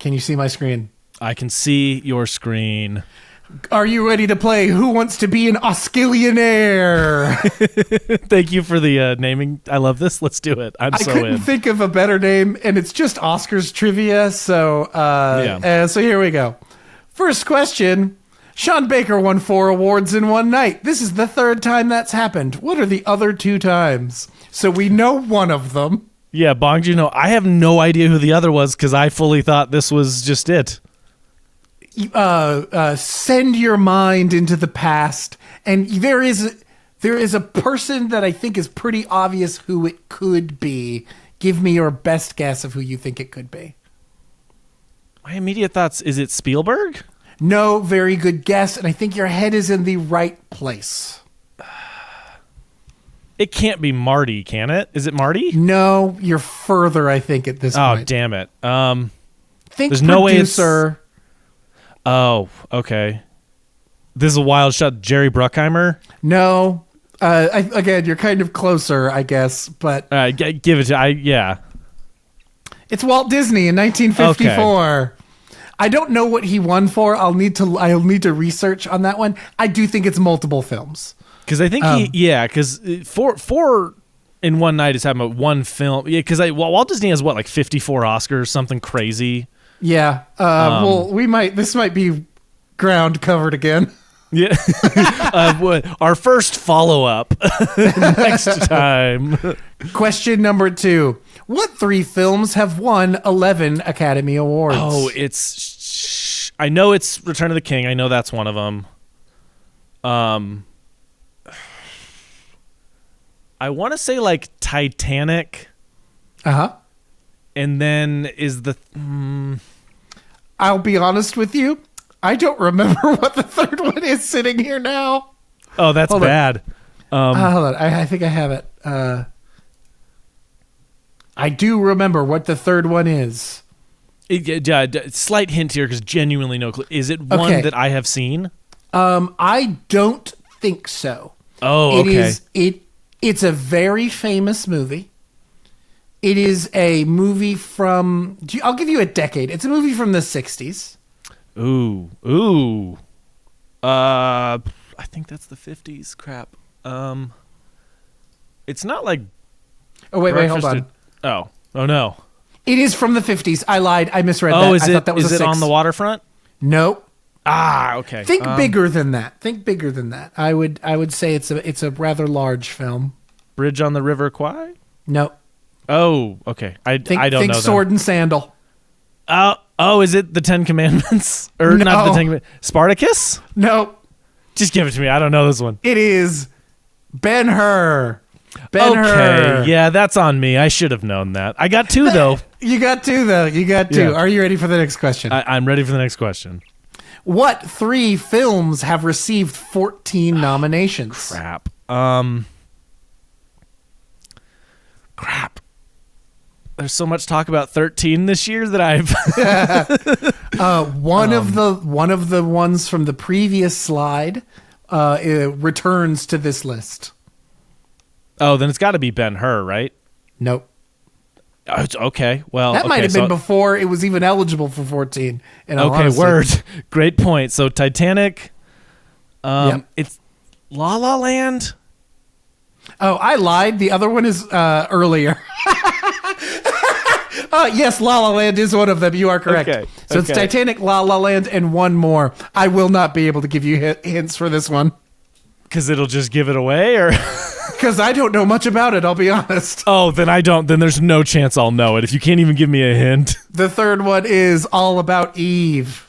Can you see my screen? I can see your screen. Are you ready to play Who Wants to Be an Oscillionaire? Thank you for the naming. I love this. Let's do it. I couldn't think of a better name, and it's just Oscars trivia. So, so here we go. First question. Sean Baker won 4 awards in one night. This is the 3rd time that's happened. What are the other 2 times? So we know one of them. Yeah, Bong Joon-ho. I have no idea who the other was because I fully thought this was just it. Send your mind into the past, and there is a person that I think is pretty obvious who it could be. Give me your best guess of who you think it could be. My immediate thoughts, is it Spielberg? No, very good guess, and I think your head is in the right place. It can't be Marty, can it? Is it Marty? No, you're further, I think, at this point. Oh, damn it. Think there's producer. no way it's... Oh, okay. This is a wild shot. Jerry Bruckheimer? No. Again, you're kind of closer, I guess, but... give it to... yeah. It's Walt Disney in 1954. Okay. I don't know what he won for. I'll need to research on that one. I do think it's multiple films. Because I think because four in one night is having a one film. Yeah, because Walt Disney has like 54 Oscars, something crazy. Yeah. Well, this might be ground covered again. Yeah. Our first follow-up next time. Question number 2. What 3 films have won 11 Academy Awards? Oh, I know it's Return of the King. I know that's one of them. I want to say like Titanic. Uh-huh. And then is the... I'll be honest with you. I don't remember what the 3rd one is sitting here now. Oh, that's bad. Hold on. I think I have it. I do remember what the 3rd one is. Slight hint here because genuinely no clue. Is it one that I have seen? I don't think so. Oh, okay. It's a very famous movie. It is a movie from... I'll give you a decade. It's a movie from the 60s. Ooh. I think that's the 50s. Crap. It's not like... Oh, wait, hold on. Oh no. It is from the 50s. I lied. I misread that. I thought that was is it on the waterfront? Nope. Okay. Think bigger than that. I would say it's a rather large film. Bridge on the River Kwai? Nope. Oh, okay. I don't know. Think Sword and Sandal. Oh, is it the 10 Commandments? Or not the 10 Commandments? Spartacus? Nope. Just give it to me. I don't know this one. It is Ben-Hur. Ben-Hur. Yeah, that's on me. I should have known that. I got 2 though. You got 2 though. You got 2. Yeah. Are you ready for the next question? I'm ready for the next question. What 3 films have received 14 nominations? Crap. Crap. There's so much talk about 13 this year that I've One of the ones from the previous slide returns to this list. Oh, then it's got to be Ben-Hur, right? Nope. Oh, it's okay. Well, That might have been before it was even eligible for 14. Okay, word. Great point. So Titanic, Yep. It's La La Land. Oh, I lied. The other one is earlier. Yes, La La Land is one of them. You are correct. Okay, So it's okay. Titanic, La La Land, and one more. I will not be able to give you hints for this one Because it'll just give it away, or because I don't know much about it. I'll be honest. oh, then I don't. Then there's no chance I'll know it if you can't even give me a hint. The third one is All About Eve.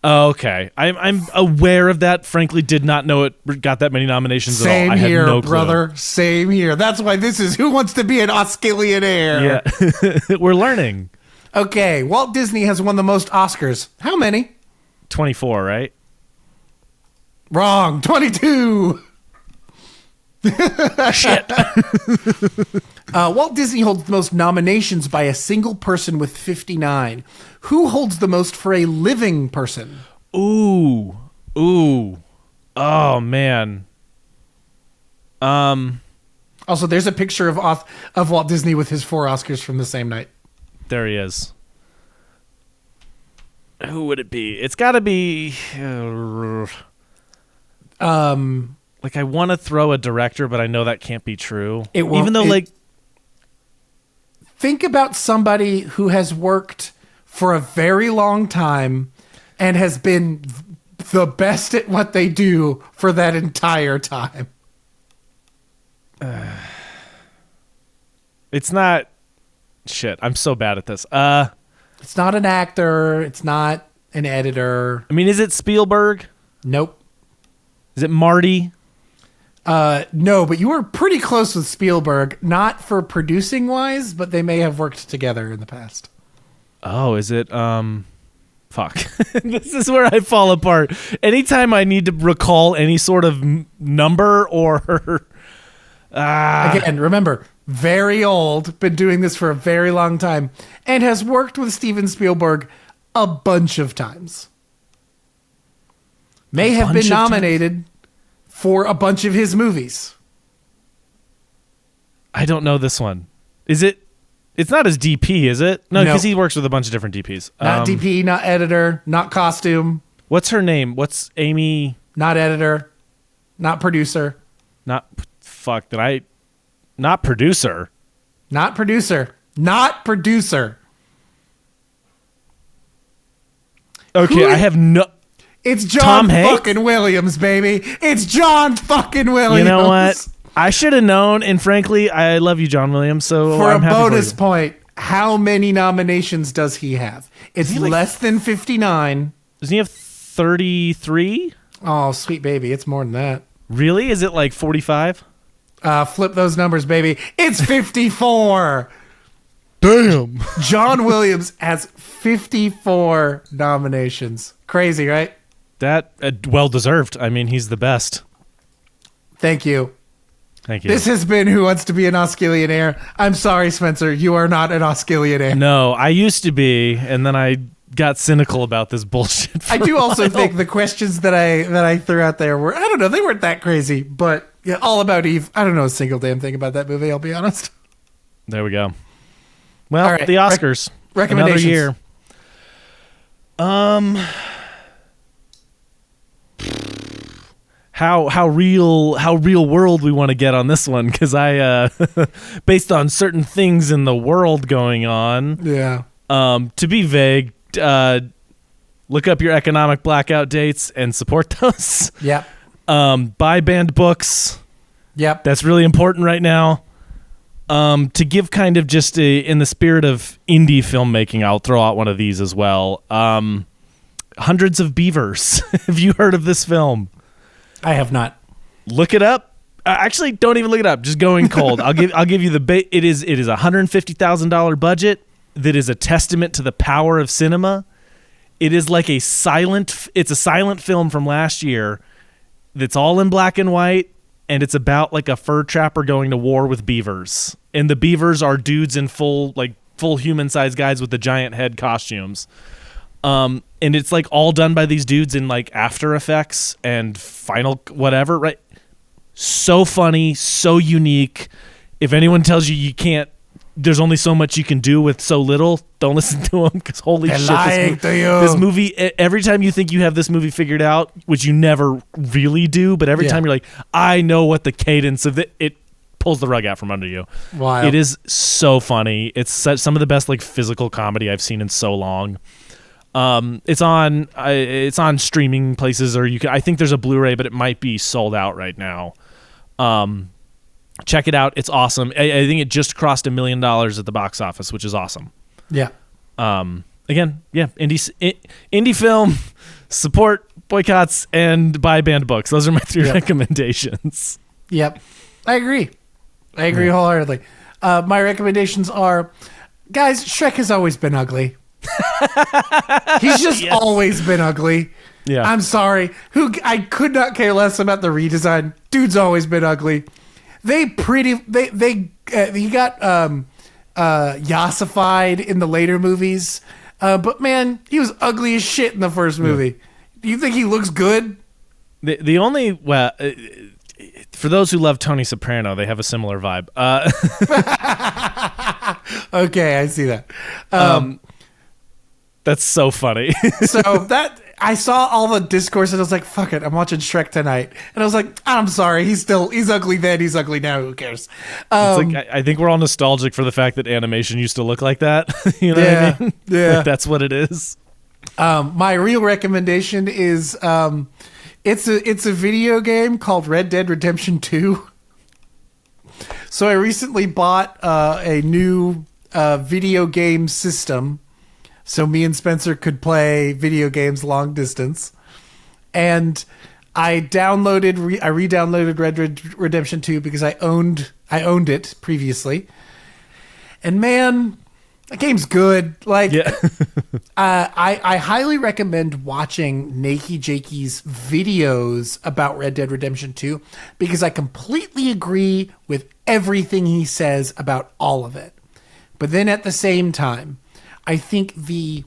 Oh, okay, I'm aware of that. Frankly, did not know it got that many nominations Same at all. I here, had no clue. brother. Same here. That's why this is Who Wants to Be an Oscillionaire? Yeah, we're learning. Okay, Walt Disney has won the most Oscars. How many? 24, right? Wrong. 22. Shit. Walt Disney holds the most nominations by a single person with 59. Who holds the most for a living person? Ooh. Oh man. Also, there's a picture of Walt Disney with his 4 Oscars from the same night. There he is. Who would it be? It's got to be. Like I want to throw a director, but I know that can't be true. It won't- Even though, Think about somebody who has worked for a very long time and has been the best at what they do for that entire time. it's not. Shit, I'm so bad at this. It's not an actor. It's not an editor. I mean, is it Spielberg? Nope. Is it Marty? No, but you were pretty close with Spielberg. Not for producing wise, but they may have worked together in the past. Oh, is it? Fuck. This is where I fall apart. Anytime I need to recall any sort of number or. Again, remember, very old, been doing this for a very long time, and has worked with Steven Spielberg a bunch of times. May have been nominated for a bunch of his movies. I don't know this one. Is it? It's not his DP, is it? No, No. because he works with a bunch of different DPs. Not DP, not editor, not costume, What's her name? What's Amy? not editor, not producer, Not fuck. Did I? Not producer. not producer, not producer. Okay, Who- I have no. It's John Tom Hanks? fucking Williams, baby. It's John fucking Williams. You know what? I should have known, and frankly, I love you, John Williams. So For I'm a happy bonus for you. point, how many nominations does he have? It's less than 59. Doesn't he have 33? Oh, sweet baby. It's more than that. Really? Is it like 45? Flip those numbers, baby. It's 54. Damn. John Williams has 54 nominations. Crazy, right? That well deserved. I mean, he's the best. Thank you. Thank you. This has been Who Wants to Be an Oscillionaire. I'm sorry, Spencer. You are not an Oscillionaire. No, I used to be, and then I got cynical about this bullshit. I do also think the questions that I threw out there were, I don't know, they weren't that crazy, but yeah, All About Eve. I don't know a single damn thing about that movie, I'll be honest. There we go. Well, All right, the Oscars. recommendations. Another year. How real world we want to get on this one, because I based on certain things in the world going on. Yeah. To be vague, look up your economic blackout dates and support those. Yep. Buy banned books. Yep. That's really important right now. To give kind of just in the spirit of indie filmmaking, I'll throw out one of these as well. Hundreds of Beavers. Have you heard of this film? I have not. Look it up. Actually, don't even look it up. Just going cold. I'll give you the it is a $150,000 budget that is a testament to the power of cinema. It is like it's a silent film from last year that's all in black and white, and it's about like a fur trapper going to war with beavers. And the beavers are dudes in full human-sized guys with the giant head costumes. And it's like all done by these dudes in like After Effects and Final whatever, right? So funny, so unique. If anyone tells you can't, there's only so much you can do with so little, don't listen to them, because holy shit, this movie, every time you think you have this movie figured out, which you never really do, but every time you're like, I know what the cadence of it pulls the rug out from under you. Wow. It is so funny. It's some of the best like physical comedy I've seen in so long. It's on streaming places, or I think there's a Blu-ray, but it might be sold out right now. Check it out. It's awesome. I think it just crossed $1 million at the box office, which is awesome. Yeah. Again, yeah, indie film, support boycotts, and buy banned books. Those are my 3 recommendations. Yep. I agree wholeheartedly. My recommendations are, guys, Shrek has always been ugly. He's just always been ugly. Yeah. I'm sorry. I could not care less about the redesign. Dude's always been ugly. He got yassified in the later movies, but man, he was ugly as shit in the first movie. Do you think he looks good? The only for those who love Tony Soprano, they have a similar vibe. Okay, I see that. That's so funny. So that I saw all the discourse and I was like, fuck it, I'm watching Shrek tonight. And I was like, I'm sorry, he's ugly then, he's ugly now, who cares? It's like, I think we're all nostalgic for the fact that animation used to look like that. You know what I mean? Yeah. Like, that's what it is. My real recommendation is it's a video game called Red Dead Redemption 2. So I recently bought a new video game system, so me and Spencer could play video games long distance. And I re-downloaded Red Dead Redemption 2 because I owned it previously. And man, that game's good. Like, I highly recommend watching Nakey Jakey's videos about Red Dead Redemption 2 because I completely agree with everything he says about all of it. But then at the same time, I think the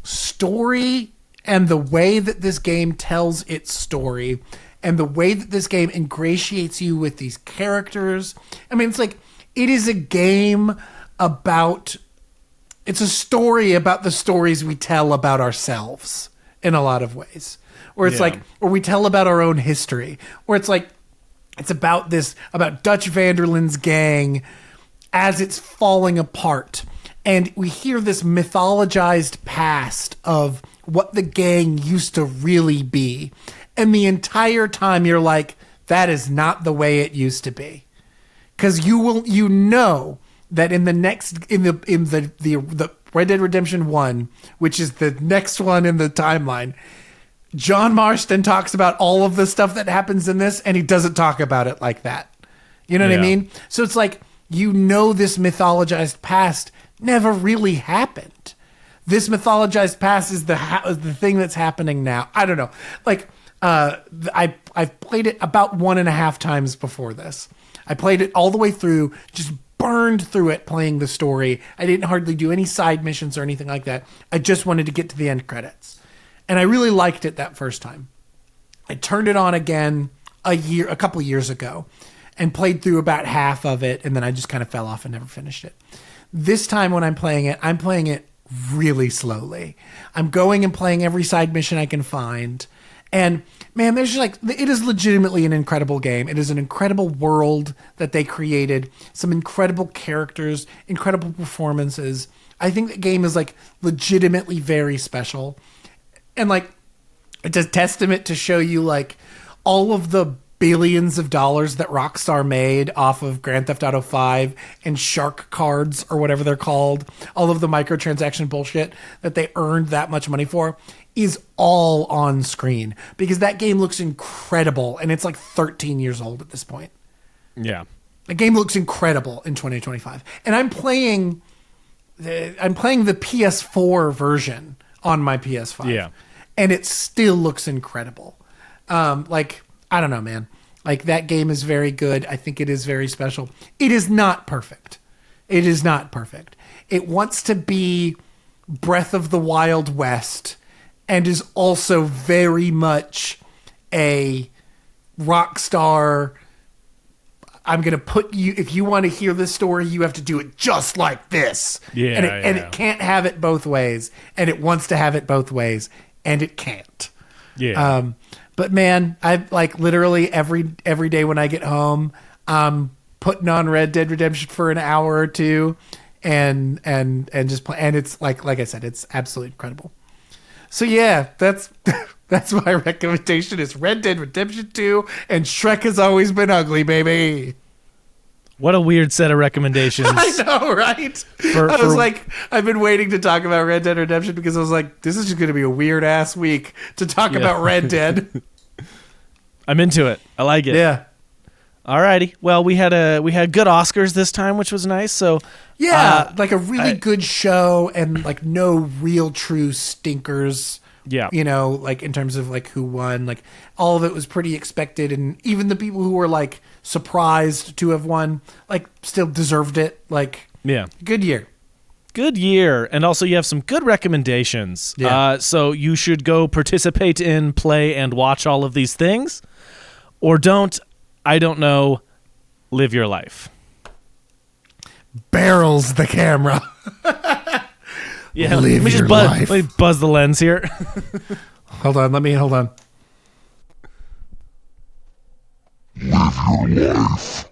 story and the way that this game tells its story and the way that this game ingratiates you with these characters. I mean, it's like, it is a game about, it's a story about the stories we tell about ourselves in a lot of ways. Or it's like, or we tell about our own history. Or it's like, it's about Dutch Vanderland's gang as it's falling apart. And we hear this mythologized past of what the gang used to really be. And the entire time you're like, that is not the way it used to be. Because you know that in the Red Dead Redemption 1, which is the next one in the timeline, John Marston talks about all of the stuff that happens in this, and he doesn't talk about it like that. You know what I mean? So it's like, you know, this mythologized past never really happened. This mythologized past is the thing that's happening now. I don't know. Like, I've played it about 1.5 times before this. I played it all the way through, just burned through it playing the story. I didn't hardly do any side missions or anything like that. I just wanted to get to the end credits. And I really liked it that first time. I turned it on again a couple of years ago and played through about half of it, and then I just kind of fell off and never finished it. This time when I'm playing it really slowly. I'm going and playing every side mission I can find. And man, there's just like, it is legitimately an incredible game. It is an incredible world that they created. Some incredible characters, incredible performances. I think the game is like legitimately very special. And like, it's a testament to show you like all of the billions of dollars that Rockstar made off of Grand Theft Auto 5 and shark cards or whatever they're called. All of the microtransaction bullshit that they earned that much money for is all on screen because that game looks incredible and it's like 13 years old at this point. Yeah. The game looks incredible in 2025, and I'm playing the PS4 version on my PS5. Yeah. And it still looks incredible. Like, I don't know, man. Like, that game is very good. I think it is very special. It is not perfect. It is not perfect. It wants to be Breath of the Wild West and is also very much a Rockstar. I'm going to put you, if you want to hear this story, you have to do it just like this. Yeah, and it can't have it both ways. And it wants to have it both ways. And it can't. Yeah. But man, I like literally every day when I get home, I'm putting on Red Dead Redemption for an hour or two and just play. And it's like I said, it's absolutely incredible. So yeah, that's my recommendation is Red Dead Redemption 2 and Shrek Has Always Been Ugly, baby. What a weird set of recommendations. I know, right? I was like, I've been waiting to talk about Red Dead Redemption because I was like, this is just going to be a weird ass week to talk about Red Dead. I'm into it. I like it. Yeah. Alrighty. Well, we had good Oscars this time, which was nice. So yeah, like a really good show and like no real true stinkers. Yeah. You know, like in terms of like who won, like all of it was pretty expected. And even the people who were like surprised to have won, like still deserved it. Like, yeah. Good year. Good year. And also you have some good recommendations. Yeah. So you should go participate in, play, and watch all of these things. Or don't, I don't know, live your life. Barrels the camera. Yeah, Live let me your just life. let me buzz the lens here. Hold on. Live your life.